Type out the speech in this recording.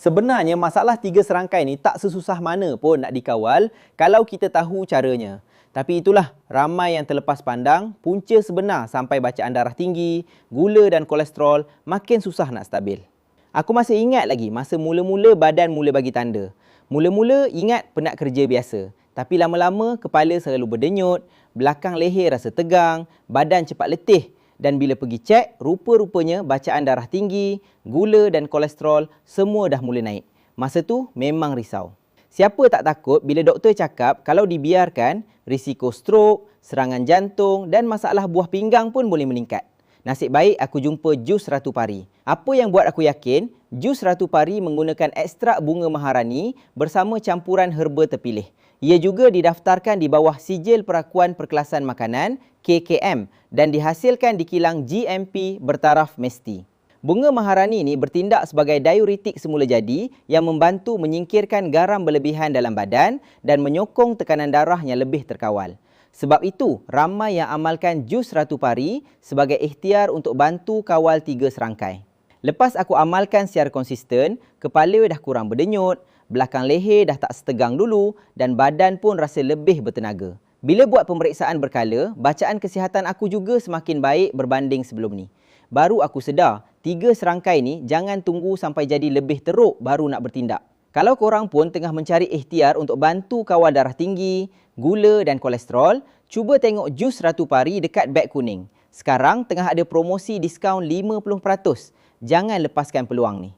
Sebenarnya masalah 3 serangkai ni tak sesusah mana pun nak dikawal kalau kita tahu caranya. Tapi itulah, ramai yang terlepas pandang punca sebenar sampai bacaan darah tinggi, gula dan kolesterol makin susah nak stabil. Aku masih ingat lagi masa mula-mula badan mula bagi tanda. Mula-mula ingat penat kerja biasa. Tapi lama-lama kepala selalu berdenyut, belakang leher rasa tegang, badan cepat letih. Dan bila pergi cek, rupa-rupanya bacaan darah tinggi, gula dan kolesterol semua dah mula naik. Masa tu memang risau. Siapa tak takut bila doktor cakap kalau dibiarkan, risiko strok, serangan jantung dan masalah buah pinggang pun boleh meningkat. Nasib baik aku jumpa jus Ratu Pari. Apa yang buat aku yakin, jus Ratu Pari menggunakan ekstrak bunga maharani bersama campuran herba terpilih. Ia juga didaftarkan di bawah Sijil Perakuan Perkelasan Makanan KKM dan dihasilkan di kilang GMP bertaraf mesti. Bunga maharani ini bertindak sebagai diuretik semula jadi yang membantu menyingkirkan garam berlebihan dalam badan dan menyokong tekanan darah yang lebih terkawal. Sebab itu, ramai yang amalkan jus Ratu Pari sebagai ikhtiar untuk bantu kawal 3 serangkai. Lepas aku amalkan secara konsisten, kepala dah kurang berdenyut, belakang leher dah tak setegang dulu dan badan pun rasa lebih bertenaga. Bila buat pemeriksaan berkala, bacaan kesihatan aku juga semakin baik berbanding sebelum ni. Baru aku sedar, 3 serangkai ni jangan tunggu sampai jadi lebih teruk baru nak bertindak. Kalau korang pun tengah mencari ikhtiar untuk bantu kawal darah tinggi, gula dan kolesterol, cuba tengok jus Ratu Pari dekat beg kuning. Sekarang tengah ada promosi diskaun 50%. Jangan lepaskan peluang ni.